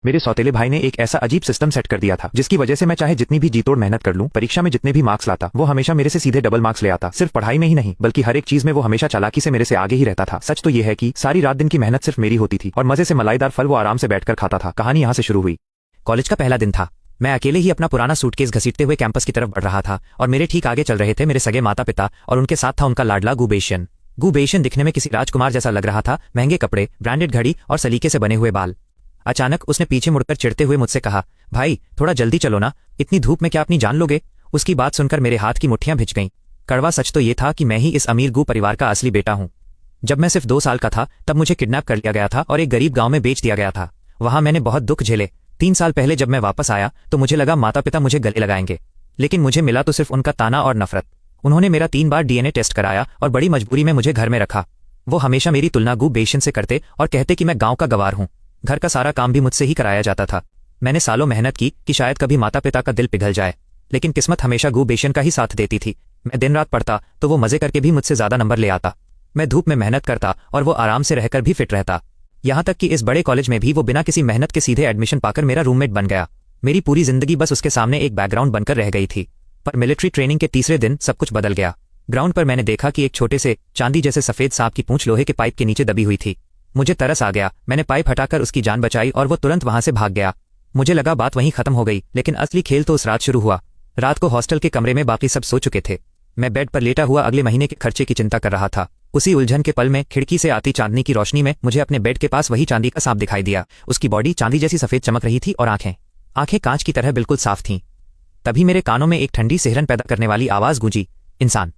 मेरे सौतेले भाई ने एक ऐसा अजीब सिस्टम सेट कर दिया था जिसकी वजह से मैं चाहे जितनी भी जीतोड़ मेहनत कर लूं, परीक्षा में जितने भी मार्क्स लाता, वो हमेशा मेरे से सीधे डबल मार्क्स ले आता। सिर्फ पढ़ाई में ही नहीं बल्कि हर एक चीज में वो हमेशा चालाकी से मेरे से आगे ही रहता था। सच तो ये है कि सारी रात दिन की मेहनत सिर्फ मेरी होती थी और मजे से मलाईदार फल वो आराम से बैठकर खाता था। कहानी यहाँ से शुरू हुई। कॉलेज का पहला दिन था। मैं अकेले ही अपना पुराना सूटकेस घसीटते हुए कैंपस की तरफ बढ़ रहा था और मेरे ठीक आगे चल रहे थे मेरे सगे माता पिता और उनके साथ था उनका लाडला गुबेशन। गुबेशन दिखने में किसी राजकुमार जैसा लग रहा था, महंगे कपड़े, ब्रांडेड घड़ी और सलीके से बने हुए बाल। अचानक उसने पीछे मुड़कर चिढ़ते हुए मुझसे कहा, भाई थोड़ा जल्दी चलो ना, इतनी धूप में क्या अपनी जान लोगे। उसकी बात सुनकर मेरे हाथ की मुट्ठियां भिज गईं। कड़वा सच तो ये था कि मैं ही इस अमीर गू परिवार का असली बेटा हूं। जब मैं सिर्फ 2 साल का था तब मुझे किडनैप कर लिया गया था और एक गरीब गांव में बेच दिया गया था। वहां मैंने बहुत दुख झेले। 3 साल पहले जब मैं वापस आया तो मुझे लगा माता पिता मुझे गले लगाएंगे, लेकिन मुझे मिला तो सिर्फ उनका ताना और नफरत। उन्होंने मेरा 3 बार डीएनए टेस्ट कराया और बड़ी मजबूरी में मुझे घर में रखा। वो हमेशा मेरी तुलना गुबेशन से करते और कहते कि मैं गांव का गवार हूं। घर का सारा काम भी मुझसे ही कराया जाता था। मैंने सालों मेहनत की कि शायद कभी माता पिता का दिल पिघल जाए, लेकिन किस्मत हमेशा गुबेशन का ही साथ देती थी। मैं दिन रात पढ़ता तो वो मजे करके भी मुझसे ज्यादा नंबर ले आता। मैं धूप में मेहनत करता और वो आराम से रहकर भी फिट रहता। यहाँ तक कि इस बड़े कॉलेज में भी वो बिना किसी मेहनत के सीधे एडमिशन पाकर मेरा रूममेट बन गया। मेरी पूरी जिंदगी बस उसके सामने एक बैकग्राउंड बनकर रह गई थी। पर मिलिट्री ट्रेनिंग के तीसरे दिन सब कुछ बदल गया। ग्राउंड पर मैंने देखा कि एक छोटे से चांदी जैसे सफेद सांप की पूंछ लोहे के पाइप के नीचे दबी हुई थी। मुझे तरस आ गया। मैंने पाइप हटाकर उसकी जान बचाई और वो तुरंत वहां से भाग गया। मुझे लगा बात वहीं खत्म हो गई, लेकिन असली खेल तो उस रात शुरू हुआ। रात को हॉस्टल के कमरे में बाकी सब सो चुके थे। मैं बेड पर लेटा हुआ अगले महीने के खर्चे की चिंता कर रहा था। उसी उलझन के पल में खिड़की से आती चांदनी की रोशनी में मुझे अपने बेड के पास वही चांदी का सांप दिखाई दिया। उसकी बॉडी चांदी जैसी सफेद चमक रही थी और आंखें कांच की तरह बिल्कुल साफ थीं। तभी मेरे कानों में एक ठंडी सिहरन पैदा करने वाली आवाज गूंजी, इंसान,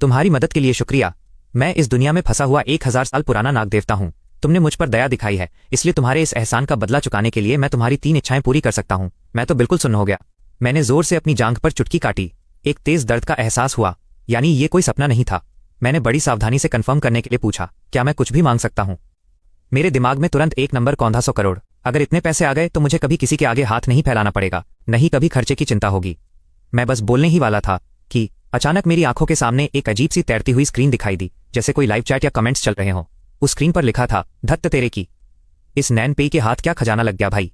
तुम्हारी मदद के लिए शुक्रिया। मैं इस दुनिया में फंसा हुआ 1000 साल पुराना नाग देवता हूं। तुमने मुझ पर दया दिखाई है, इसलिए तुम्हारे इस एहसान का बदला चुकाने के लिए मैं तुम्हारी 3 इच्छाएं पूरी कर सकता हूं। मैं तो बिल्कुल सुन्न हो गया। मैंने जोर से अपनी जांघ पर चुटकी काटी। एक तेज दर्द का एहसास हुआ, यानी ये कोई सपना नहीं था। मैंने बड़ी सावधानी से कंफर्म करने के लिए पूछा, क्या मैं कुछ भी मांग सकता हूं? मेरे दिमाग में तुरंत एक नंबर कौंधा 100 करोड़। अगर इतने पैसे आ गए तो मुझे कभी किसी के आगे हाथ नहीं फैलाना पड़ेगा, नहीं कभी खर्चे की चिंता होगी। मैं बस बोलने ही वाला था कि अचानक मेरी आंखों के सामने एक अजीब सी तैरती हुई स्क्रीन दिखाई दी, जैसे कोई लाइव चैट या कमेंट्स चल रहे हों। उस स्क्रीन पर लिखा था, धत्त तेरे की, इस नैन पेई के हाथ क्या खजाना लग गया भाई,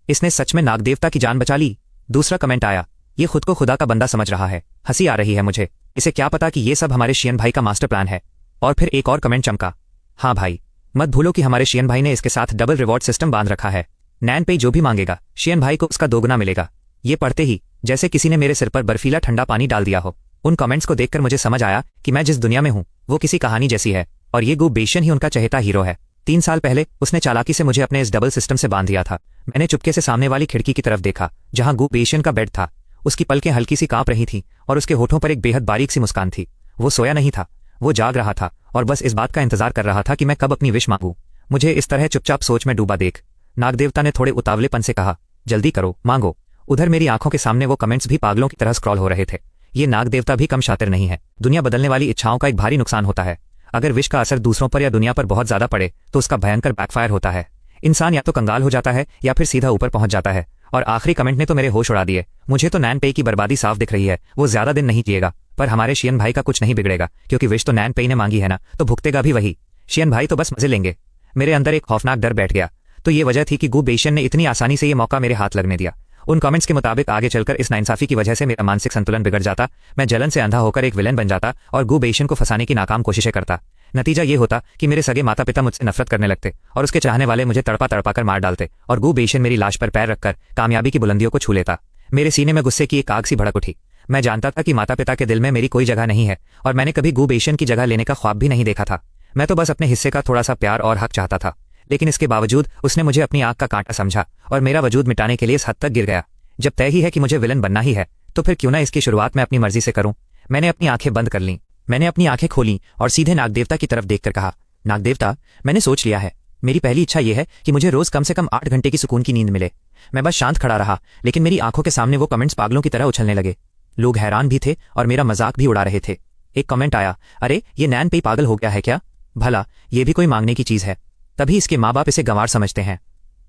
इसने सच में नागदेवता की जान बचा ली। दूसरा कमेंट आया, ये खुद को खुदा का बंदा समझ रहा है। हंसी आ रही है मुझे, इसे क्या पता कि ये सब हमारे शियन भाई का मास्टर प्लान है। और फिर एक और कमेंट चमका, हाँ भाई, मत भूलो कि हमारे शियन भाई ने इसके साथ डबल रिवॉर्ड सिस्टम बांध रखा है। नैन पेई जो भी मांगेगा शियन भाई को उसका दोगुना मिलेगा। ये पढ़ते ही जैसे किसी ने मेरे सिर पर बर्फीला ठंडा पानी डाल दिया हो। उन कमेंट्स को देखकर मुझे समझ आया कि मैं जिस दुनिया में हूं वो किसी कहानी जैसी है और ये गुबेशन ही उनका चहेता हीरो है। 3 साल पहले उसने चालाकी से मुझे अपने इस डबल सिस्टम से बांध दिया था। मैंने चुपके से सामने वाली खिड़की की तरफ देखा जहां गुबेशन का बेड था। उसकी पलकें हल्की सी कांप रही थीं और उसके होठों पर एक बेहद बारीक सी मुस्कान थी। वो सोया नहीं था, वो जाग रहा था और बस इस बात का इंतजार कर रहा था कि मैं कब अपनी विश मांगूं। मुझे इस तरह चुपचाप सोच में डूबा देख नागदेवता ने थोड़े उतावलेपन से कहा, जल्दी करो, मांगो। उधर मेरी आंखों के सामने वो कमेंट्स भी पागलों की तरह स्क्रॉल हो रहे थे। ये नागदेवता भी कम शातिर नहीं है। दुनिया बदलने वाली इच्छाओं का एक भारी नुकसान होता है। अगर विश का असर दूसरों पर या दुनिया पर बहुत ज्यादा पड़े तो उसका भयंकर बैकफायर होता है। इंसान या तो कंगाल हो जाता है या फिर सीधा ऊपर पहुंच जाता है। और आखिरी कमेंट ने तो मेरे होश उड़ा दिए। मुझे तो नैन पेई की बर्बादी साफ दिख रही है। वो ज्यादा दिन नहीं जिएगा, पर हमारे शियन भाई का कुछ नहीं बिगड़ेगा, क्योंकि विश तो नैन पेई ने मांगी है ना, तो भुगतेगा भी वही। शियन भाई तो बस मजे लेंगे। मेरे अंदर एक खौफनाक डर बैठ गया। तो ये वजह थी कि गुबेशन ने इतनी आसानी से ये मौका मेरे हाथ लगने दिया। उन कमेंट्स के मुताबिक आगे चलकर इस नाइंसाफी की वजह से मेरा मानसिक संतुलन बिगड़ जाता। मैं जलन से अंधा होकर एक विलेन बन जाता और गुबेशन को फंसाने की नाकाम कोशिशें करता। नतीजा ये होता कि मेरे सगे माता पिता मुझसे नफरत करने लगते और उसके चाहने वाले मुझे तड़पा तड़पा कर मार डालते और गुबेशन मेरी लाश पर पैर रखकर कामयाबी की बुलंदियों को छू लेता। मेरे सीने में गुस्से की एक आग सी भड़क उठी। मैं जानता था कि माता पिता के दिल में मेरी कोई जगह नहीं है और मैंने कभी गुबेशन की जगह लेने का ख्वाब भी नहीं देखा था। मैं तो बस अपने हिस्से का थोड़ा सा प्यार और हक चाहता था, लेकिन इसके बावजूद उसने मुझे अपनी आंख का कांटा समझा और मेरा वजूद मिटाने के लिए इस हद तक गिर गया। जब तय ही है कि मुझे विलन बनना ही है, तो फिर क्यों ना इसकी शुरुआत मैं अपनी मर्जी से करूं। मैंने अपनी आंखें बंद कर लीं। मैंने अपनी आंखें खोलीं और सीधे नागदेवता की तरफ देखकर कहा, नागदेवता, मैंने सोच लिया है। मेरी पहली इच्छा यह है कि मुझे रोज कम से कम 8 घंटे की सुकून की नींद मिले। मैं बस शांत खड़ा रहा, लेकिन मेरी आंखों के सामने वो कमेंट्स पागलों की तरह उछलने लगे। लोग हैरान भी थे और मेरा मजाक भी उड़ा रहे थे। एक कमेंट आया, अरे ये नैन पेई पागल हो गया है क्या? भला ये भी कोई मांगने की चीज है? तभी इसके माँ बाप इसे गंवार समझते हैं।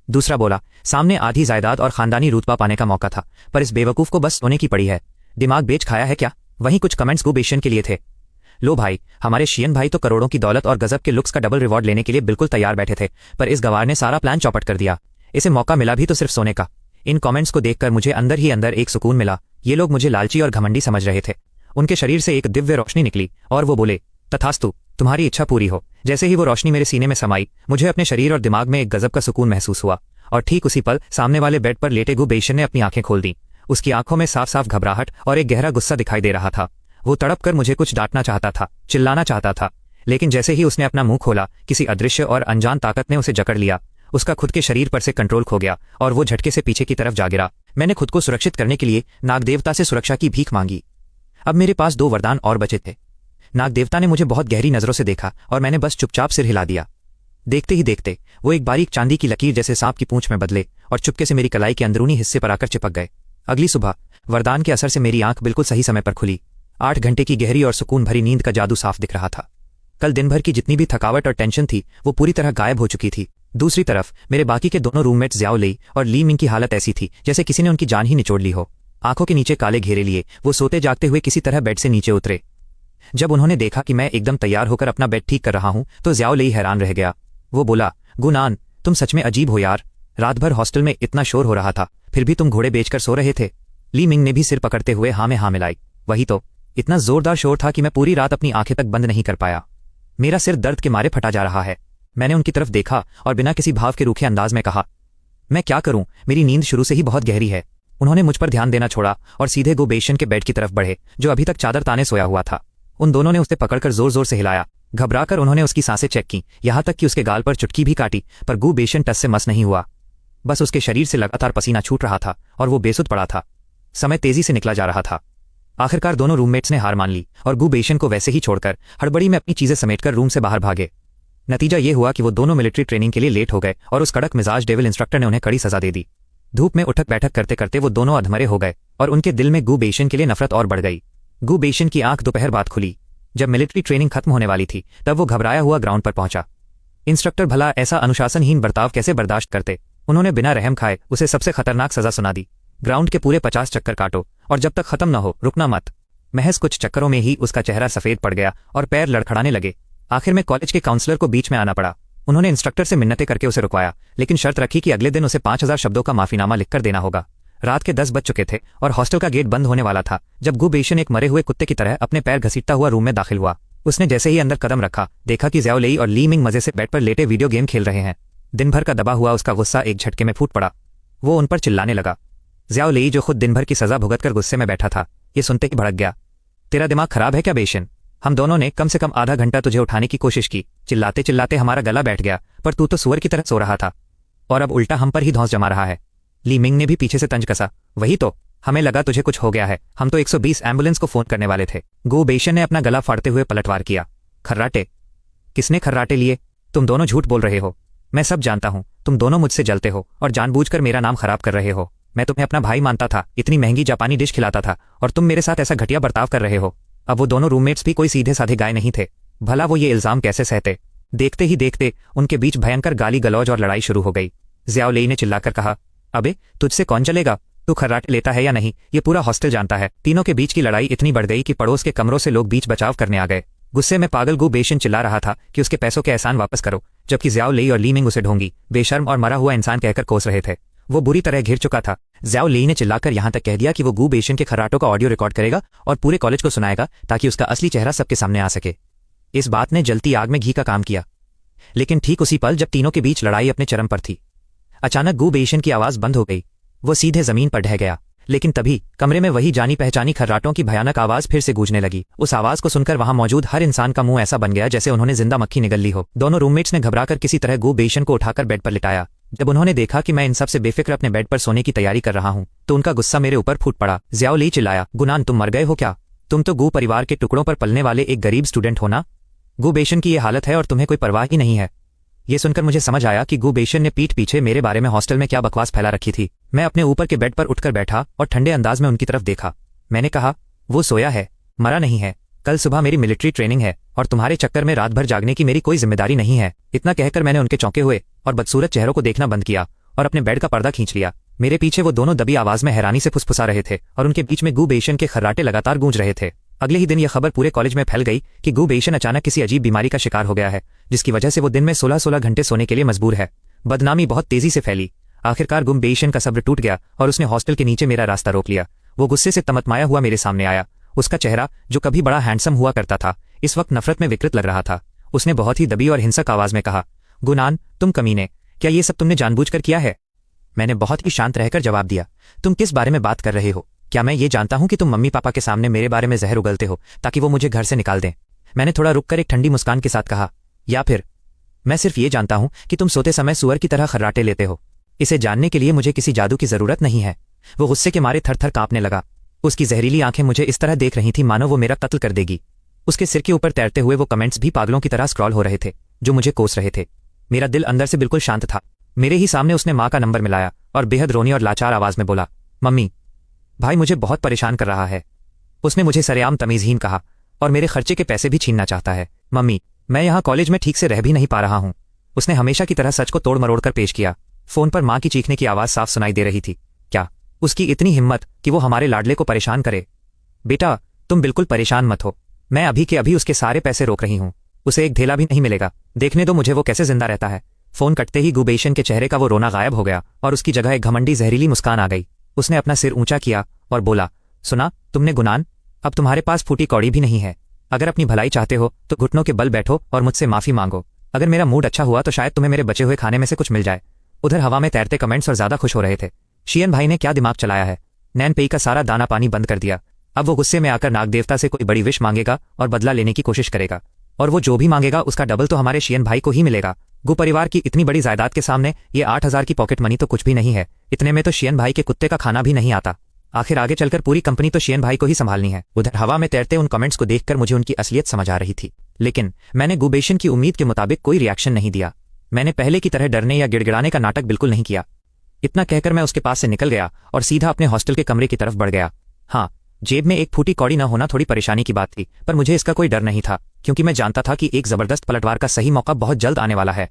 दूसरा बोला, सामने आधी जायदाद और खानदानी रुतबा पाने का मौका था, पर इस बेवकूफ को बस सोने की पड़ी है। दिमाग बेच खाया है क्या? वहीं कुछ कमेंट्स गुबेशन के लिए थे। लो भाई, हमारे शियन भाई तो करोड़ों की दौलत और गजब के लुक्स का डबल रिवॉर्ड लेने के लिए बिल्कुल तैयार बैठे थे, पर इस गवार ने सारा प्लान चौपट कर दिया। इसे मौका मिला भी तो सिर्फ सोने का। इन कमेंट्स को देखकर मुझे अंदर ही अंदर एक सुकून मिला। ये लोग मुझे लालची और घमंडी समझ रहे थे। उनके शरीर से एक दिव्य रोशनी निकली और वो बोले, तथास्तु, तुम्हारी इच्छा पूरी हो। जैसे ही वो रोशनी मेरे सीने में समाई, मुझे अपने शरीर और दिमाग में एक गजब का सुकून महसूस हुआ। और ठीक उसी पल सामने वाले बेड पर लेटे गु बेशन ने अपनी आंखें खोल दी। उसकी आंखों में साफ साफ घबराहट और एक गहरा गुस्सा दिखाई दे रहा था। वो तड़प कर मुझे कुछ डांटना चाहता था, चिल्लाना चाहता था, लेकिन जैसे ही उसने अपना मुंह खोला, किसी अदृश्य और अनजान ताकत ने उसे जकड़ लिया। उसका खुद के शरीर पर से कंट्रोल खो गया और वो झटके से पीछे की तरफ जा गिरा। मैंने खुद को सुरक्षित करने के लिए नागदेवता से सुरक्षा की भीख मांगी। अब मेरे पास 2 वरदान और बचे थे। नागदेवता ने मुझे बहुत गहरी नजरों से देखा और मैंने बस चुपचाप सिर हिला दिया। देखते ही देखते वो एक बारीक चांदी की लकीर जैसे सांप की पूंछ में बदले और चुपके से मेरी कलाई के अंदरूनी हिस्से पर आकर चिपक गए। अगली सुबह वरदान के असर से मेरी आंख बिल्कुल सही समय पर खुली। 8 घंटे की गहरी और सुकून भरी नींद का जादू साफ दिख रहा था। कल दिन भर की जितनी भी थकावट और टेंशन थी वो पूरी तरह गायब हो चुकी थी। दूसरी तरफ मेरे बाकी के दोनों रूममेट्स ज़ियाओ लेई और ली मिंग की हालत ऐसी थी जैसे किसी ने उनकी जान ही निचोड़ ली हो। आंखों के नीचे काले घेरे लिए वो सोते जागते हुए किसी तरह बेड से नीचे उतरे। जब उन्होंने देखा कि मैं एकदम तैयार होकर अपना बेड ठीक कर रहा हूं तो ज़ियाओ लेई हैरान रह गया। वो बोला, गुनान, तुम सच में अजीब हो यार। रात भर हॉस्टल में इतना शोर हो रहा था, फिर भी तुम घोड़े बेचकर सो रहे थे। ली मिंग ने भी सिर पकड़ते हुए हाँ में हाँ मिलाई। वही तो, इतना जोरदार शोर था कि मैं पूरी रात अपनी आंखें तक बंद नहीं कर पाया। मेरा सिर दर्द के मारे फटा जा रहा है। मैंने उनकी तरफ देखा और बिना किसी भाव के रूखे अंदाज में कहा, मैं क्या करूं, मेरी नींद शुरू से ही बहुत गहरी है। उन्होंने मुझ पर ध्यान देना छोड़ा और सीधे गो बेशन के बेड की तरफ बढ़े जो अभी तक चादर ताने सोया हुआ था। उन दोनों ने उसे पकड़कर जोर जोर से हिलाया। घबराकर उन्होंने उसकी सांसें चेक की, यहां तक कि उसके गाल पर चुटकी भी काटी, पर गु बेशन टस से मस नहीं हुआ। बस उसके शरीर से लगातार पसीना छूट रहा था और वो बेसुध पड़ा था। समय तेजी से निकला जा रहा था। आखिरकार दोनों रूममेट्स ने हार मान ली और गु बेशन को वैसे ही छोड़कर हड़बड़ी में अपनी चीजें समेटकर रूम से बाहर भागे। नतीजा ये हुआ कि वो दोनों मिलिट्री ट्रेनिंग के लिए लेट हो गए और उस कड़क मिजाज डेविल इंस्ट्रक्टर ने उन्हें कड़ी सजा दे दी। धूप में उठक बैठक करते करते वो दोनों अधमरे हो गए और उनके दिल में गु बेशन के लिए नफरत और बढ़ गई। गु बेशन की आंख दोपहर बाद खुली। जब मिलिट्री ट्रेनिंग खत्म होने वाली थी तब वो घबराया हुआ ग्राउंड पर पहुंचा। इंस्ट्रक्टर भला ऐसा अनुशासनहीन बर्ताव कैसे बर्दाश्त करते। उन्होंने बिना रहम खाए उसे सबसे खतरनाक सजा सुना दी। ग्राउंड के पूरे 50 चक्कर काटो और जब तक खत्म न हो रुकना मत। महज कुछ चक्करों में ही उसका चेहरा सफेद पड़ गया और पैर लड़खड़ाने लगे। आखिर में कॉलेज के काउंसलर को बीच में आना पड़ा। उन्होंने इंस्ट्रक्टर से मिन्नतें करके उसे रुकवाया, लेकिन शर्त रखी कि अगले दिन उसे 5000 शब्दों का माफीनामा लिखकर देना होगा। रात के 10 बज चुके थे और हॉस्टल का गेट बंद होने वाला था जब गु बेशन एक मरे हुए कुत्ते की तरह अपने पैर घसीटता हुआ रूम में दाखिल हुआ। उसने जैसे ही अंदर कदम रखा, देखा कि ज़ियाओ लेई और ली मिंग मजे से बेड पर लेटे वीडियो गेम खेल रहे हैं। दिन भर का दबा हुआ उसका गुस्सा एक झटके में फूट पड़ा। वो उन पर चिल्लाने लगा। ज़ियाओ लेई, जो खुद दिन भर की सजा भुगतकर गुस्से में बैठा था, ये सुनते ही भड़क गया। तेरा दिमाग खराब है क्या बेशन? हम दोनों ने कम से कम आधा घंटा तुझे उठाने की कोशिश की। चिल्लाते चिल्लाते हमारा गला बैठ गया, पर तू तो सुअर की तरह सो रहा था और अब उल्टा हम पर ही धौंस जमा रहा है। ली मिंग ने भी पीछे से तंज कसा। वही तो, हमें लगा तुझे कुछ हो गया है। हम तो 120 एम्बुलेंस को फोन करने वाले थे। गु बेशन ने अपना गला फाड़ते हुए पलटवार किया। खर्राटे? किसने खर्राटे लिए? तुम दोनों झूठ बोल रहे हो। मैं सब जानता हूं। तुम दोनों मुझसे जलते हो और जानबूझकर मेरा नाम खराब कर रहे हो। मैं तुम्हें अपना भाई मानता था, इतनी महंगी जापानी डिश खिलाता था और तुम मेरे साथ ऐसा घटिया बर्ताव कर रहे हो। अब वो दोनों रूममेट्स भी कोई सीधे साधे गाय नहीं थे। भला वो ये इल्जाम कैसे सहते? देखते ही देखते उनके बीच भयंकर गाली गलौज और लड़ाई शुरू हो गई। ज़ियाओ लेई ने चिल्लाकर कहा, अबे तुझसे कौन चलेगा? तू खर्राटे लेता है या नहीं ये पूरा हॉस्टल जानता है। तीनों के बीच की लड़ाई इतनी बढ़ गई कि पड़ोस के कमरों से लोग बीच बचाव करने आ गए। गुस्से में पागल गु बेशन चिल्ला रहा था कि उसके पैसों के एहसान वापस करो, जबकि ज़ियाओ लेई और ली मिंग उसे ढोंगी, बेशर्म और मरा हुआ इंसान कहकर कोस रहे थे। वो बुरी तरह घिर चुका था। ज़ियाओ लेई ने चिल्लाकर यहां तक कह दिया कि वो गु बेशन के खर्राटों का ऑडियो रिकॉर्ड करेगा और पूरे कॉलेज को सुनाएगा ताकि उसका असली चेहरा सबके सामने आ सके। इस बात ने जलती आग में घी का काम किया। लेकिन ठीक उसी पल जब तीनों के बीच लड़ाई अपने चरम पर थी, अचानक गु बेशन की आवाज बंद हो गई। वो सीधे जमीन पर ढह गया। लेकिन तभी कमरे में वही जानी पहचानी खर्राटों की भयानक आवाज फिर से गूंजने लगी। उस आवाज को सुनकर वहां मौजूद हर इंसान का मुंह ऐसा बन गया जैसे उन्होंने जिंदा मक्खी निगल ली हो। दोनों रूममेट्स ने घबराकर किसी तरह गु बेशन को उठाकर बेड पर लिटाया। जब उन्होंने देखा कि मैं इन सब से बेफिक्र अपने बेड पर सोने की तैयारी कर रहा हूं तो उनका गुस्सा मेरे ऊपर फूट पड़ा। ज़ियाओ लेई चिल्लाया, गुनान, तुम मर गए हो क्या? तुम तो गु परिवार के टुकड़ों पर पलने वाले एक गरीब स्टूडेंट हो ना? गु बेशन की ये हालत है और तुम्हें कोई परवाह ही नहीं है। ये सुनकर मुझे समझ आया कि गु बेशन ने पीठ पीछे मेरे बारे में हॉस्टल में क्या बकवास फैला रखी थी। मैं अपने ऊपर के बेड पर उठकर बैठा और ठंडे अंदाज में उनकी तरफ देखा। मैंने कहा, वो सोया है, मरा नहीं है। कल सुबह मेरी मिलिट्री ट्रेनिंग है और तुम्हारे चक्कर में रात भर जागने की मेरी कोई जिम्मेदारी नहीं है। इतना कहकर मैंने उनके चौंके हुए और बदसूरत चेहरों को देखना बंद किया और अपने बेड का पर्दा खींच लिया। मेरे पीछे वो दोनों दबी आवाज में हैरानी से फुसफुसा रहे थे और उनके बीच में गु बेशन के खर्राटे लगातार गूंज रहे थे। अगले ही दिन यह खबर पूरे कॉलेज में फैल गई कि गु बेशन अचानक किसी अजीब बीमारी का शिकार हो गया है, जिसकी वजह से वो दिन में 16-16 घंटे सोने के लिए मजबूर है। बदनामी बहुत तेजी से फैली। आखिरकार गुम्बेशन का सब्र टूट गया और उसने हॉस्टल के नीचे मेरा रास्ता रोक लिया। वो गुस्से से तमतमाया हुआ मेरे सामने आया। उसका चेहरा, जो कभी बड़ा हैंडसम हुआ करता था, इस वक्त नफरत में विकृत लग रहा था। उसने बहुत ही दबी और हिंसक आवाज में कहा, गुनान, तुम कमीने, क्या ये सब तुमने जानबूझकर किया है? मैंने बहुत ही शांत रहकर जवाब दिया, तुम किस बारे में बात कर रहे हो? क्या मैं ये जानता हूं कि तुम मम्मी पापा के सामने मेरे बारे में जहर उगलते हो ताकि वो मुझे घर से निकाल दें? मैंने थोड़ा रुककर एक ठंडी मुस्कान के साथ कहा, या फिर मैं सिर्फ ये जानता हूं कि तुम सोते समय सुअर की तरह खर्राटे लेते हो। इसे जानने के लिए मुझे किसी जादू की जरूरत नहीं है। वो गुस्से के मारे थर थर कांपने लगा। उसकी जहरीली आंखें मुझे इस तरह देख रही थी मानो वो मेरा कत्ल कर देगी। उसके सिर के ऊपर तैरते हुए वो कमेंट्स भी पागलों की तरह स्क्रॉल हो रहे थे, जो मुझे कोस रहे थे। मेरा दिल अंदर से बिल्कुल शांत था। मेरे ही सामने उसने माँ का नंबर मिलाया और बेहद रोनी और लाचार आवाज में बोला, मम्मी, भाई मुझे बहुत परेशान कर रहा है। उसने मुझे सरेआम तमीजहीन कहा और मेरे खर्चे के पैसे भी छीनना चाहता है। मम्मी, मैं यहाँ कॉलेज में ठीक से रह भी नहीं पा रहा हूँ। उसने हमेशा की तरह सच को तोड़ मरोड़ कर पेश किया। फोन पर माँ की चीखने की आवाज साफ सुनाई दे रही थी। क्या उसकी इतनी हिम्मत कि वो हमारे लाडले को परेशान करे? बेटा, तुम बिल्कुल परेशान मत हो। मैं अभी के अभी उसके सारे पैसे रोक रही हूँ। उसे एक धेला भी नहीं मिलेगा। देखने दो मुझे वो कैसे जिंदा रहता है। फोन कटते ही गुबेशन के चेहरे का वो रोना गायब हो गया और उसकी जगह एक घमंडी जहरीली मुस्कान आ गई। उसने अपना सिर ऊंचा किया और बोला, सुना तुमने गुनान, अब तुम्हारे पास फूटी कौड़ी भी नहीं है। अगर अपनी भलाई चाहते हो तो घुटनों के बल बैठो और मुझसे माफी मांगो। अगर मेरा मूड अच्छा हुआ तो शायद तुम्हें मेरे बचे हुए खाने में से कुछ मिल जाए। उधर हवा में तैरते कमेंट्स और ज्यादा खुश हो रहे थे। शियन भाई ने क्या दिमाग चलाया है? नैनपेई का सारा दाना पानी बंद कर दिया। अब वो गुस्से में आकर नाग देवता से कोई बड़ी विश मांगेगा और बदला लेने की कोशिश करेगा, और वो जो भी मांगेगा उसका डबल तो हमारे शियन भाई को ही मिलेगा। गु परिवार की इतनी बड़ी जायदाद के सामने ये 8,000 की पॉकेट मनी तो कुछ भी नहीं है। इतने में तो शियन भाई के कुत्ते का खाना भी नहीं आता। आखिर आगे चलकर पूरी कंपनी तो शियन भाई को ही संभालनी है। उधर हवा में तैरते उन कमेंट्स को देखकर मुझे उनकी असलियत समझ आ रही थी, लेकिन मैंने गुबेशन की उम्मीद के मुताबिक कोई रिएक्शन नहीं दिया। मैंने पहले की तरह डरने या गिड़गिड़ाने का नाटक बिल्कुल नहीं किया। इतना कहकर मैं उसके पास से निकल गया और सीधा अपने हॉस्टल के कमरे की तरफ बढ़ गया। हाँ, जेब में एक फूटी कौड़ी न होना थोड़ी परेशानी की बात थी, पर मुझे इसका कोई डर नहीं था, क्योंकि मैं जानता था कि एक जबरदस्त पलटवार का सही मौका बहुत जल्द आने वाला है।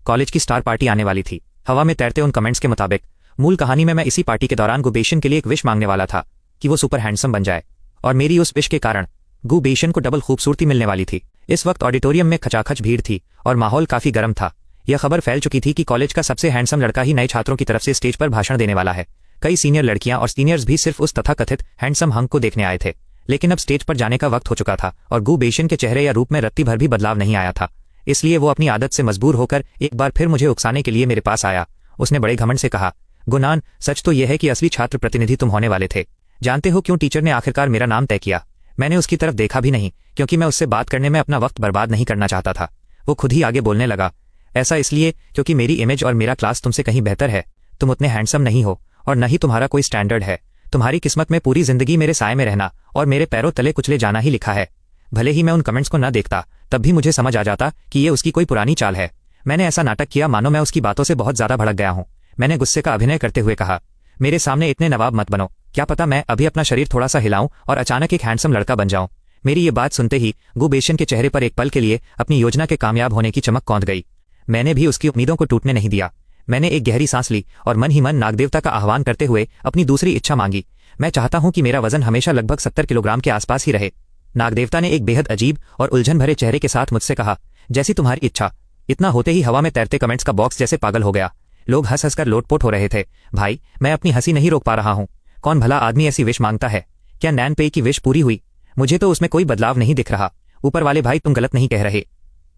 कॉलेज की स्टार पार्टी आने वाली थी। हवा में तैरते उन कमेंट्स के मुताबिक मूल कहानी में मैं इसी पार्टी के दौरान गुबेशन के लिए एक विश मांगने वाला था कि वो सुपर हैंडसम बन जाए, और मेरी उस विश के कारण गुबेशन को डबल खूबसूरती मिलने वाली थी। इस वक्त ऑडिटोरियम में खचाखच भीड़ थी और माहौल काफी गर्म था। यह खबर फैल चुकी थी कि कॉलेज का सबसे हैंडसम लड़का ही नए छात्रों की तरफ से स्टेज पर भाषण देने वाला है। कई सीनियर लड़कियां और सीनियर्स भी सिर्फ उस तथाकथित हैंडसम हंक को देखने आए थे, लेकिन अब स्टेज पर जाने का वक्त हो चुका था और गुबेशन के चेहरे या रूप में रत्ती भर भी बदलाव नहीं आया था। इसलिए वो अपनी आदत से मजबूर होकर एक बार फिर मुझे उकसाने के लिए मेरे पास आया। उसने बड़े घमंड से कहा, गुनान, सच तो यह है कि असली छात्र प्रतिनिधि तुम होने वाले थे। जानते हो क्यों टीचर ने आखिरकार मेरा नाम तय किया? मैंने उसकी तरफ देखा भी नहीं, क्योंकि मैं उससे बात करने में अपना वक्त बर्बाद नहीं करना चाहता था। वो खुद ही आगे बोलने लगा, ऐसा इसलिए क्योंकि मेरी इमेज और मेरा क्लास तुमसे कहीं बेहतर है। तुम उतने हैंडसम नहीं हो और न ही तुम्हारा कोई स्टैंडर्ड है। तुम्हारी किस्मत में पूरी जिंदगी मेरे साए में रहना और मेरे पैरों तले कुचले जाना ही लिखा है। भले ही मैं उन कमेंट्स को न देखता, तब भी मुझे समझ आ जाता कि ये उसकी कोई पुरानी चाल है। मैंने ऐसा नाटक किया मानो मैं उसकी बातों से बहुत ज्यादा भड़क गया हूँ। मैंने गुस्से का अभिनय करते हुए कहा, मेरे सामने इतने नवाब मत बनो। क्या पता मैं अभी अपना शरीर थोड़ा सा हिलाऊं और अचानक एक हैंडसम लड़का बन जाऊं। मेरी ये बात सुनते ही गुबेशन के चेहरे पर एक पल के लिए अपनी योजना के कामयाब होने की चमक कौंध गई। मैंने भी उसकी उम्मीदों को टूटने नहीं दिया। मैंने एक गहरी सांस ली और मन ही मन नागदेवता का आह्वान करते हुए अपनी दूसरी इच्छा मांगी। मैं चाहता हूं कि मेरा वजन हमेशा लगभग 70 किलोग्राम के आसपास ही रहे। नागदेवता ने एक बेहद अजीब और उलझन भरे चेहरे के साथ मुझसे कहा, जैसी तुम्हारी इच्छा। इतना होते ही हवा में तैरते कमेंट्स का बॉक्स जैसे पागल हो गया। लोग हंस हंसकर लोटपोट हो रहे थे। भाई, मैं अपनी हंसी नहीं रोक पा रहा हूँ। कौन भला आदमी ऐसी विश मांगता है? क्या नैनपेई की विश पूरी हुई? मुझे तो उसमें कोई बदलाव नहीं दिख रहा। ऊपर वाले भाई, तुम गलत नहीं कह रहे।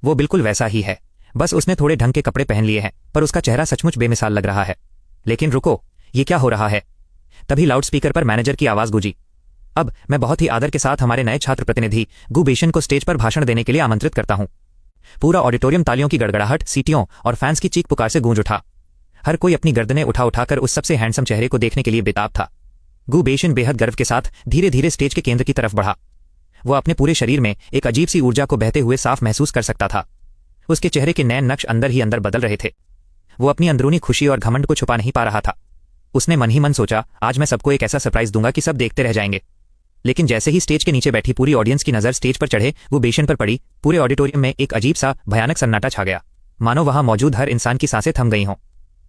वो बिल्कुल वैसा ही है, बस उसने थोड़े ढंग के कपड़े पहन लिए हैं, पर उसका चेहरा सचमुच बेमिसाल लग रहा है। लेकिन रुको, ये क्या हो रहा है? तभी लाउडस्पीकर पर मैनेजर की आवाज गूंजी, अब मैं बहुत ही आदर के साथ हमारे नए छात्र प्रतिनिधि गुबेशन को स्टेज पर भाषण देने के लिए आमंत्रित करता हूं। पूरा ऑडिटोरियम तालियों की गड़गड़ाहट, सीटियों और फैंस की चीख पुकार से गूंज उठा। हर कोई अपनी गर्दनें उठा उठाकर उस सबसे हैंडसम चेहरे को देखने के लिए बेताब था। गुबेशन बेहद गर्व के साथ धीरे धीरे स्टेज के केंद्र की तरफ बढ़ा। वो अपने पूरे शरीर में एक अजीब सी ऊर्जा को बहते हुए साफ महसूस कर सकता था। उसके चेहरे के नैन नक्श अंदर ही अंदर बदल रहे थे। वो अपनी अंदरूनी खुशी और घमंड को छुपा नहीं पा रहा था। उसने मन ही मन सोचा, आज मैं सबको एक ऐसा सरप्राइज दूंगा कि सब देखते रह जाएंगे। लेकिन जैसे ही स्टेज के नीचे बैठी पूरी ऑडियंस की नजर स्टेज पर चढ़े गुबेशन पर पड़ी, पूरे ऑडिटोरियम में एक अजीब सा भयानक सन्नाटा छा गया, मानो वहां मौजूद हर इंसान की सांसें थम गई हों।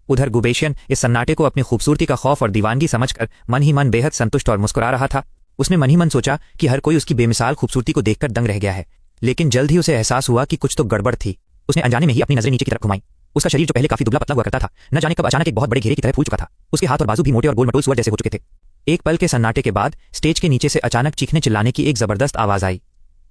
उधर गुबेशन इस सन्नाटे को अपनी खूबसूरती का खौफ और दीवानगी समझकर मन ही मन बेहद संतुष्ट और मुस्कुरा रहा था। उसने मन ही मन सोचा कि हर कोई उसकी बेमिसाल खूबसूरती को देखकर दंग रह गया है। लेकिन जल्द ही उसे एहसास हुआ कि कुछ तो गड़बड़ थी। उसने अनजाने में ही अपनी नजरें नीचे की तरफ घुमाई। उसका शरीर जो पहले काफी दुबला पतला हुआ करता था, न जाने कब अचानक एक बहुत बड़े घेरे की तरह फूल चुका था। उसके हाथ और बाजू भी मोटे और गोल मटोल सुअर जैसे हो चुके थे। एक पल के सन्नाटे के बाद स्टेज के नीचे से अचानक चीखने चिल्लाने की एक जबरदस्त आवाज आई।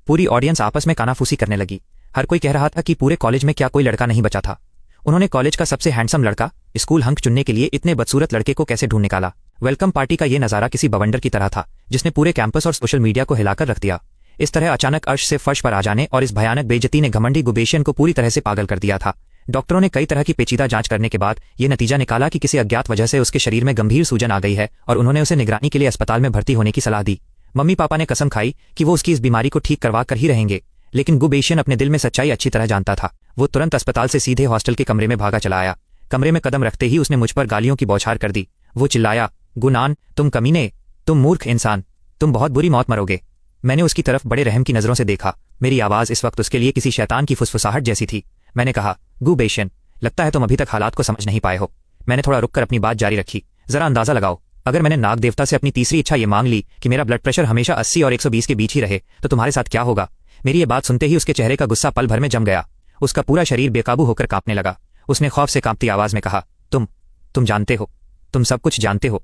पूरी ऑडियंस आपस में कानाफूसी करने लगी। हर कोई कह रहा था कि पूरे कॉलेज में क्या कोई लड़का नहीं बचा था। उन्होंने कॉलेज का सबसे हैंडसम लड़का, स्कूल हंक चुनने के लिए इतने बदसूरत लड़के को कैसे ढूंढ निकाला। वेलकम पार्टी का ये नजारा किसी बवंडर की तरह था, जिसने पूरे कैंपस और सोशल मीडिया को हिलाकर रख दिया। इस तरह अचानक अर्श से फर्श पर आ जाने और इस भयानक बेइज्जती ने घमंडी गुबेशियन को पूरी तरह से पागल कर दिया था। डॉक्टरों ने कई तरह की पेचीदा जांच करने के बाद ये नतीजा निकाला कि किसी अज्ञात वजह से उसके शरीर में गंभीर सूजन आ गई है और उन्होंने उसे निगरानी के लिए अस्पताल में भर्ती होने की सलाह दी। मम्मी पापा ने कसम खाई कि वो उसकी इस बीमारी को ठीक करवा कर ही रहेंगे, लेकिन गुबेशियन अपने दिल में सच्चाई अच्छी तरह जानता था। वो तुरंत अस्पताल से सीधे हॉस्टल के कमरे में भागा चला आया। कमरे में कदम रखते ही उसने मुझ पर गालियों की बौछार कर दी। वो चिल्लाया, गुनान, तुम कमीने, तुम मूर्ख इंसान, तुम बहुत बुरी मौत मरोगे। मैंने उसकी तरफ बड़े रहम की नजरों से देखा। मेरी आवाज इस वक्त उसके लिए किसी शैतान की फुसफुसाहट जैसी थी। मैंने कहा, गुबेशियन, लगता है तुम अभी तक हालात को समझ नहीं पाए हो। मैंने थोड़ा रुककर अपनी बात जारी रखी। जरा अंदाजा लगाओ, अगर मैंने नाग देवता से अपनी तीसरी इच्छा ये मांग ली कि मेरा ब्लड प्रेशर हमेशा 80 और 120 के बीच ही रहे, तो तुम्हारे साथ क्या होगा। मेरी ये बात सुनते ही उसके चेहरे का गुस्सा पल भर में जम गया। उसका पूरा शरीर बेकाबू होकर कांपने लगा। उसने खौफ से कांपती आवाज में कहा, तुम जानते हो, तुम सब कुछ जानते हो।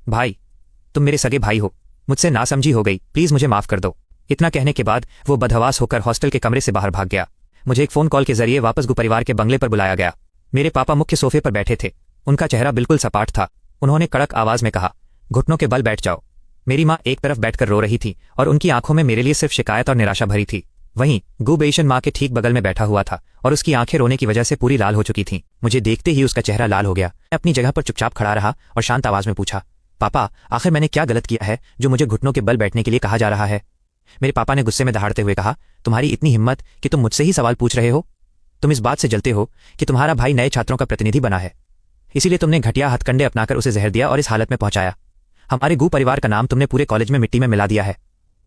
भाई, तुम मेरे सगे भाई हो। मुझसे नासमझी हो गई, प्लीज मुझे माफ कर दो। इतना कहने के बाद वो बदहवास होकर हॉस्टल के कमरे से बाहर भाग गया। मुझे एक फोन कॉल के जरिए वापस गु परिवार के बंगले पर बुलाया गया। मेरे पापा मुख्य सोफे पर बैठे थे। उनका चेहरा बिल्कुल सपाट था। उन्होंने कड़क आवाज में कहा, घुटनों के बल बैठ जाओ। मेरी माँ एक तरफ बैठकर रो रही थी और उनकी आंखों में मेरे लिए सिर्फ शिकायत और निराशा भरी थी। वहीं गुबेशियन माँ के ठीक बगल में बैठा हुआ था और उसकी आंखें रोने की वजह से पूरी लाल हो चुकी थीं। मुझे देखते ही उसका चेहरा लाल हो गया। मैं अपनी जगह पर चुपचाप खड़ा रहा और शांत आवाज में पूछा, पापा, आखिर मैंने क्या गलत किया है जो मुझे घुटनों के बल बैठने के लिए कहा जा रहा है। मेरे पापा ने गुस्से में दहाड़ते हुए कहा, तुम्हारी इतनी हिम्मत कि तुम मुझसे ही सवाल पूछ रहे हो। तुम इस बात से जलते हो कि तुम्हारा भाई नए छात्रों का प्रतिनिधि बना है, इसीलिए तुमने घटिया हथकंडे अपनाकर उसे जहर दिया और इस हालत में पहुंचाया। हमारे गु परिवार का नाम तुमने पूरे कॉलेज में मिट्टी में मिला दिया है।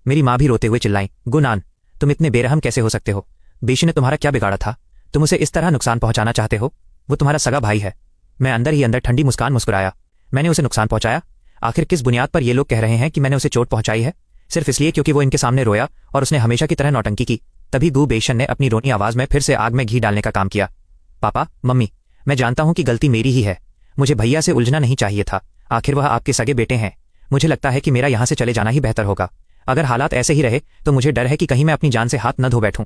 मेरी माँ भी रोते हुए चिल्लाई, गुनान, तुम इतने बेरहम कैसे हो सकते हो। बेशी ने तुम्हारा क्या बिगाड़ा था, तुम उसे इस तरह नुकसान पहुंचाना चाहते हो। वो तुम्हारा सगा भाई है। मैं अंदर ही अंदर ठंडी मुस्कान मुस्कुराया। मैंने उसे नुकसान पहुंचाया? आखिर किस बुनियाद पर ये लोग कह रहे हैं कि मैंने उसे चोट पहुंचाई है? सिर्फ इसलिए क्योंकि वो इनके सामने रोया और उसने हमेशा की तरह नौटंकी की। तभी गुबेशियन ने अपनी रोनी आवाज में फिर से आग में घी डालने का काम किया। पापा, मम्मी, मैं जानता हूं कि गलती मेरी ही है। मुझे भैया से उलझना नहीं चाहिए था। आखिर वह आपके सगे बेटे हैं। मुझे लगता है कि मेरा यहां से चले जाना ही बेहतर होगा। अगर हालात ऐसे ही रहे तो मुझे डर है कि कहीं मैं अपनी जान से हाथ न धो बैठूं।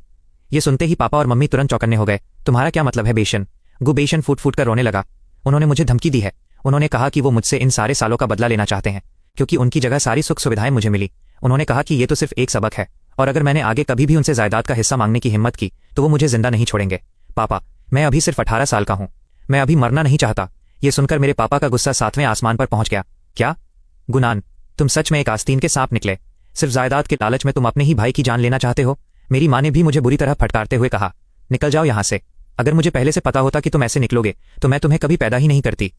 ये सुनते ही पापा और मम्मी तुरंत चौकन्ने हो गए। तुम्हारा क्या मतलब है बेशन? गुबेशन फूट फूट कर रोने लगा। उन्होंने मुझे धमकी दी है। उन्होंने कहा कि वो मुझसे इन सारे सालों का बदला लेना चाहते हैं, क्योंकि उनकी जगह सारी सुख सुविधाएं मुझे मिली। उन्होंने कहा कि ये तो सिर्फ एक सबक है और अगर मैंने आगे कभी भी उनसे जायदाद का हिस्सा मांगने की हिम्मत की तो वो मुझे जिंदा नहीं छोड़ेंगे। पापा, मैं अभी सिर्फ 18 साल का हूं। मैं अभी मरना नहीं चाहता। ये सुनकर मेरे पापा का गुस्सा 7वें आसमान पर पहुंच गया। क्या गुनान, तुम सच में एक आस्तीन के सांप निकले। सिर्फ जायदाद के लालच में तुम अपने ही भाई की जान लेना चाहते हो। मेरी माँ ने भी मुझे बुरी तरह फटकारते हुए कहा, निकल जाओ यहां से। अगर मुझे पहले से पता होता कि तुम ऐसे निकलोगे तो मैं तुम्हें कभी पैदा ही नहीं करती।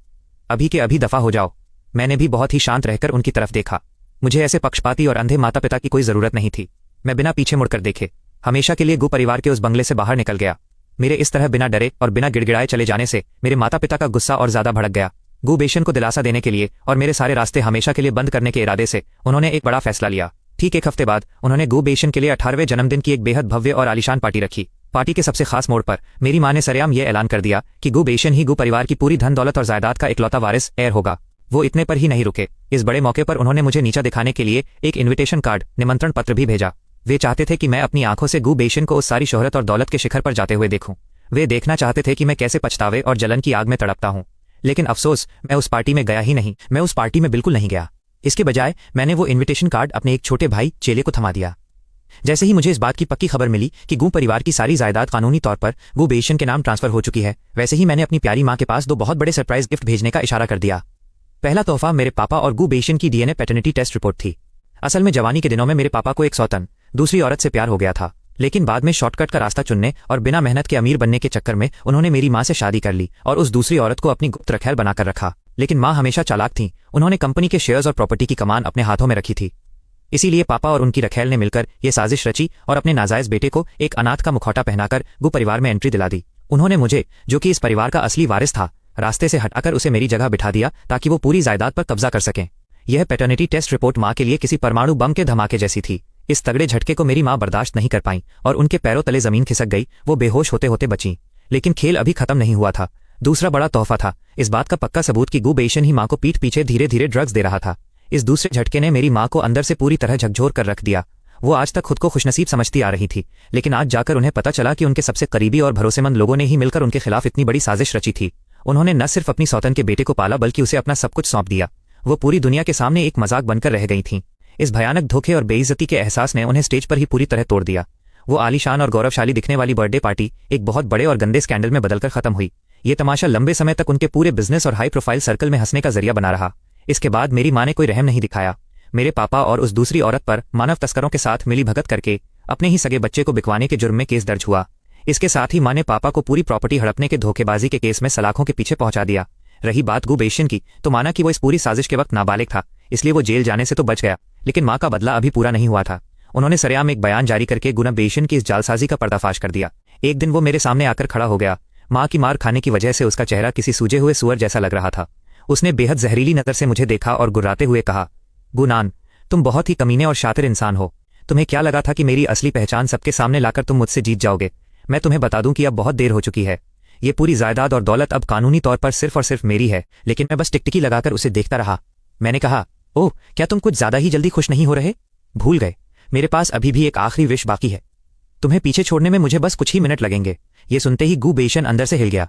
अभी के अभी दफा हो जाओ। मैंने भी बहुत ही शांत रहकर उनकी तरफ देखा। मुझे ऐसे पक्षपाती और अंधे माता पिता की कोई जरूरत नहीं थी। मैं बिना पीछे मुड़कर देखे हमेशा के लिए गु परिवार के उस बंगले से बाहर निकल गया। मेरे इस तरह बिना डरे और बिना गिड़गिड़ाए चले जाने से मेरे माता पिता का गुस्सा और ज्यादा भड़क गया। गुबेशन को दिलासा देने के लिए और मेरे सारे रास्ते हमेशा के लिए बंद करने के इरादे से उन्होंने एक बड़ा फैसला लिया। ठीक एक हफ्ते बाद उन्होंने गुबेशन के लिए 18वें जन्मदिन की एक बेहद भव्य और आलीशान पार्टी रखी। पार्टी के सबसे खास मोड़ पर मेरी माँ ने सरेआम यह ऐलान कर दिया कि गुबेशन ही गु परिवार की पूरी धन दौलत और जायदाद का इकलौता वारिस एयर होगा। वो इतने पर ही नहीं रुके। इस बड़े मौके पर उन्होंने मुझे नीचा दिखाने के लिए एक इन्विटेशन कार्ड, निमंत्रण पत्र भी भेजा। वे चाहते थे कि मैं अपनी आंखों से गुबेशन को उस सारी शोहरत और दौलत के शिखर पर जाते हुए देखूं। वे देखना चाहते थे कि मैं कैसे पछतावे और जलन की आग में तड़पता हूं। लेकिन अफसोस, मैं उस पार्टी में गया ही नहीं। मैं उस पार्टी में बिल्कुल नहीं गया। इसके बजाय मैंने वो इन्विटेशन कार्ड अपने एक छोटे भाई चेले को थमा दिया। जैसे ही मुझे इस बात की पक्की खबर मिली कि गु परिवार की सारी जायदाद कानूनी तौर पर गुबेशन के नाम ट्रांसफर हो चुकी है, वैसे ही मैंने अपनी प्यारी माँ के पास 2 बहुत बड़े सरप्राइज गिफ्ट भेजने का इशारा कर दिया। पहला तोहफा मेरे पापा और गुबेशन की डीएनए पैटर्निटी टेस्ट रिपोर्ट थी। असल में जवानी के दिनों में मेरे पापा को एक सौतन दूसरी औरत से प्यार हो गया था, लेकिन बाद में शॉर्टकट का रास्ता चुनने और बिना मेहनत के अमीर बनने के चक्कर में उन्होंने मेरी माँ से शादी कर ली और उस दूसरी औरत को अपनी गुप्त रखैल बनाकर रखा। लेकिन माँ हमेशा चालाक थी। उन्होंने कंपनी के शेयर्स और प्रॉपर्टी की कमान अपने हाथों में रखी थी। इसीलिए पापा और उनकी रखैल ने मिलकर ये साजिश रची और अपने नाजायज बेटे को एक अनाथ का मुखौटा पहनाकर गु परिवार में एंट्री दिला दी। उन्होंने मुझे, जो कि इस परिवार का असली वारिस था, रास्ते से हटाकर उसे मेरी जगह बिठा दिया ताकि वो पूरी जायदाद पर कब्जा कर सकें। यह पैटर्निटी टेस्ट रिपोर्ट माँ के लिए किसी परमाणु बम के धमाके जैसी थी। इस तगड़े झटके को मेरी माँ बर्दाश्त नहीं कर पाई और उनके पैरों तले जमीन खिसक गई। वो बेहोश होते होते बची। लेकिन खेल अभी खत्म नहीं हुआ था। दूसरा बड़ा तोहफा था, इस बात का पक्का सबूत कि गु बेइशन ही माँ को पीठ पीछे धीरे धीरे ड्रग्स दे रहा था। इस दूसरे झटके ने मेरी माँ को अंदर से पूरी तरह झकझोर कर रख दिया। वो आज तक खुद को खुशनसीब समझती आ रही थी, लेकिन आज जाकर उन्हें पता चला कि उनके सबसे करीबी और भरोसेमंद लोगों ने ही मिलकर उनके खिलाफ इतनी बड़ी साजिश रची थी। उन्होंने न सिर्फ अपनी सौतन के बेटे को पाला बल्कि उसे अपना सब कुछ सौंप दिया। वो पूरी दुनिया के सामने एक मजाक बनकर रह गई थीं। इस भयानक धोखे और बेइज्जती के एहसास ने उन्हें स्टेज पर ही पूरी तरह तोड़ दिया। वो आलीशान और गौरवशाली दिखने वाली बर्थडे पार्टी एक बहुत बड़े और गंदे स्कैंडल में बदलकर खत्म हुई। ये तमाशा लंबे समय तक उनके पूरे बिजनेस और हाई प्रोफाइल सर्कल में हंसने का जरिया बना रहा। इसके बाद मेरी माँ ने कोई रहम नहीं दिखाया। मेरे पापा और उस दूसरी औरत पर मानव तस्करों के साथ मिली भगत करके अपने ही सगे बच्चे को बिकवाने के जुर्म में केस दर्ज हुआ। इसके साथ ही माँ ने पापा को पूरी प्रॉपर्टी हड़पने के धोखेबाजी के केस में सलाखों के पीछे पहुंचा दिया। रही बात गु बेइशन की, तो माना कि वो इस पूरी साजिश के वक्त नाबालिग था, इसलिए वो जेल जाने से तो बच गया, लेकिन माँ का बदला अभी पूरा नहीं हुआ था। उन्होंने सरेआम एक बयान जारी करके गुना बेइशन की इस जालसाजी का पर्दाफाश कर दिया। एक दिन वो मेरे सामने आकर खड़ा हो गया। माँ की मार खाने की वजह से उसका चेहरा किसी सूजे हुए सुअर जैसा लग रहा था। उसने बेहद जहरीली नजर से मुझे देखा और गुर्राते हुए कहा, गुनान, तुम बहुत ही कमीने और शातिर इंसान हो। तुम्हें क्या लगा था कि मेरी असली पहचान सबके सामने लाकर तुम मुझसे जीत जाओगे? मैं तुम्हें बता दूं कि अब बहुत देर हो चुकी है। ये पूरी जायदाद और दौलत अब कानूनी तौर पर सिर्फ और सिर्फ मेरी है, लेकिन मैं बस टिकटिकी लगाकर उसे देखता रहा। मैंने कहा, ओह, क्या तुम कुछ ज्यादा ही जल्दी खुश नहीं हो रहे? भूल गए, मेरे पास अभी भी एक आखिरी विश बाकी है। तुम्हें पीछे छोड़ने में मुझे बस कुछ ही मिनट लगेंगे। ये सुनते ही गु बेइशन अंदर से हिल गया।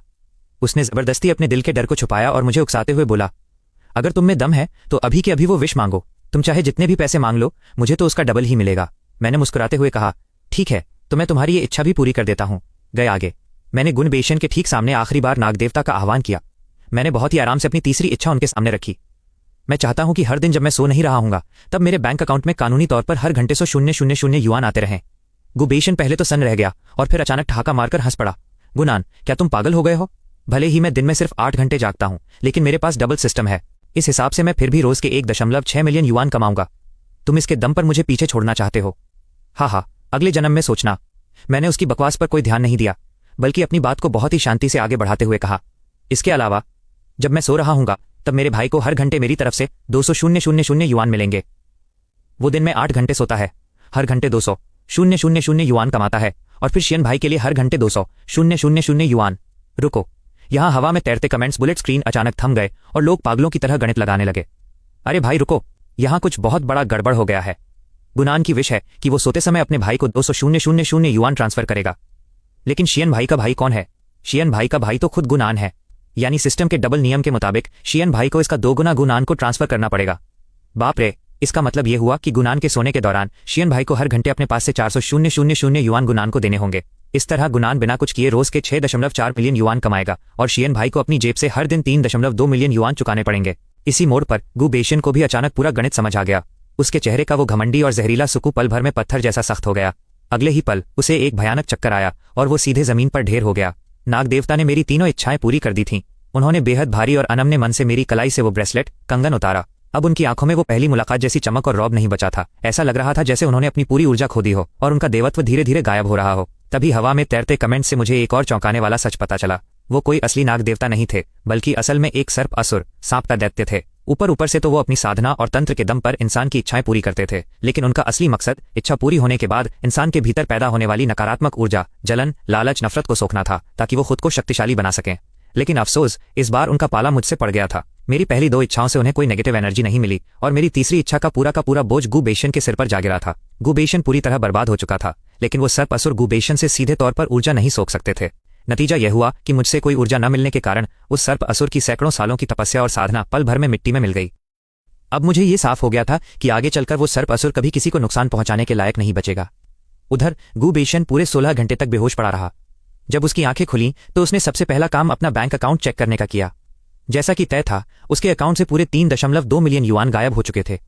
उसने जबरदस्ती अपने दिल के डर को छुपाया और मुझे उकसाते हुए बोला, अगर तुम में दम है तो अभी के अभी वो विश मांगो। तुम चाहे जितने भी पैसे मांग लो, मुझे तो उसका डबल ही मिलेगा। मैंने मुस्कुराते हुए कहा, ठीक है, तो मैं तुम्हारी ये इच्छा भी पूरी कर देता हूँ। गए आगे। मैंने गुन बेइशन के ठीक सामने आखिरी बार नागदेवता का आह्वान किया। मैंने बहुत ही आराम से अपनी तीसरी इच्छा उनके सामने रखी। मैं चाहता हूं कि हर दिन जब मैं सो नहीं रहा हूंगा तब मेरे बैंक अकाउंट में कानूनी तौर पर हर घंटे 0.000 युआन आते रहें। गु बेइशन पहले तो सन्न रह गया और फिर अचानक ठहाका मारकर हंस पड़ा। गुनान, क्या तुम पागल हो गए हो? भले ही मैं दिन में सिर्फ 8 घंटे जागता हूं, लेकिन मेरे पास डबल सिस्टम है। इस हिसाब से मैं फिर भी रोज के 1.6 मिलियन युआन कमाऊंगा। तुम इसके दम पर मुझे पीछे छोड़ना चाहते हो? हाँ, अगले जन्म में सोचना। मैंने उसकी बकवास पर कोई ध्यान नहीं दिया, बल्कि अपनी बात को बहुत ही शांति से आगे बढ़ाते हुए कहा, इसके अलावा जब मैं सो रहा हूंगा तब मेरे भाई को हर घंटे मेरी तरफ से 200,000 युआन मिलेंगे। वो दिन में 8 घंटे सोता है, हर घंटे 200,000 युआन कमाता है, और फिर शियन भाई के लिए हर घंटे 200,000 युआन। रुको, यहां हवा में तैरते कमेंट्स बुलेट स्क्रीन अचानक थम गए और लोग पागलों की तरह गणित लगाने लगे। अरे भाई रुको, यहां कुछ बहुत बड़ा गड़बड़ हो गया है। गुनान की विश है कि वो सोते समय अपने भाई को 200,000 युआन ट्रांसफर करेगा, लेकिन शियन भाई का भाई कौन है? शियन भाई का भाई तो खुद गुनान है। यानी सिस्टम के डबल नियम के मुताबिक शियन भाई को इसका 2 गुना गुनान को ट्रांसफर करना पड़ेगा। बाप रे, इसका मतलब यह हुआ कि गुनान के सोने के दौरान शियन भाई को हर घंटे अपने पास से 400,000 युआन गुनान को देने होंगे। इस तरह गुनान बिना कुछ किए रोज के 6.4 मिलियन युआन कमाएगा और शियन भाई को अपनी जेब से हर दिन 3.2 मिलियन युआन चुकाने पड़ेंगे। इसी मोड़ पर गु बेइशन को भी अचानक पूरा गणित समझ आ गया। उसके चेहरे का वो घमंडी और जहरीला सुकू पल भर में पत्थर जैसा सख्त हो गया। अगले ही पल उसे एक भयानक चक्कर आया और वो सीधे जमीन पर ढेर हो गया। नाग देवता ने मेरी तीनों इच्छाएं पूरी कर दी थीं। उन्होंने बेहद भारी और अनमने मन से मेरी कलाई से वो ब्रेसलेट कंगन उतारा। अब उनकी आंखों में वो पहली मुलाकात जैसी चमक और रौब नहीं बचा था। ऐसा लग रहा था जैसे उन्होंने अपनी पूरी ऊर्जा खो दी हो और उनका देवत्व धीरे धीरे गायब हो रहा हो। तभी हवा में तैरते कमेंट से मुझे एक और चौंकाने वाला सच पता चला। वो कोई असली नाग देवता नहीं थे, बल्कि असल में एक सर्प असुर सांप का दैत्य थे। ऊपर से तो वो अपनी साधना और तंत्र के दम पर इंसान की इच्छाएं पूरी करते थे, लेकिन उनका असली मकसद इच्छा पूरी होने के बाद इंसान के भीतर पैदा होने वाली नकारात्मक ऊर्जा, जलन, लालच, नफरत को सोखना था, ताकि वो खुद को शक्तिशाली बना सकें। लेकिन अफसोस, इस बार उनका पाला मुझसे पड़ गया था। मेरी पहली 2 इच्छाओं से उन्हें कोई नेगेटिव एनर्जी नहीं मिली और मेरी तीसरी इच्छा का पूरा बोझ गु बेइशन के सिर पर जा गिरा था। गु बेइशन पूरी तरह बर्बाद हो चुका था, लेकिन वो सर्प असुर गु बेइशन से सीधे तौर पर ऊर्जा नहीं सोख सकते थे। नतीजा यह हुआ कि मुझसे कोई ऊर्जा न मिलने के कारण उस सर्प असुर की सैकड़ों सालों की तपस्या और साधना पल भर में मिट्टी में मिल गई। अब मुझे ये साफ हो गया था कि आगे चलकर वो सर्प असुर कभी किसी को नुकसान पहुंचाने के लायक नहीं बचेगा। उधर गु बेइशन पूरे 16 घंटे तक बेहोश पड़ा रहा। जब उसकी आंखें खुली तो उसने सबसे पहला काम अपना बैंक अकाउंट चेक करने का किया। जैसा कि तय था, उसके अकाउंट से पूरे 3.2 मिलियन युआन गायब हो चुके थे।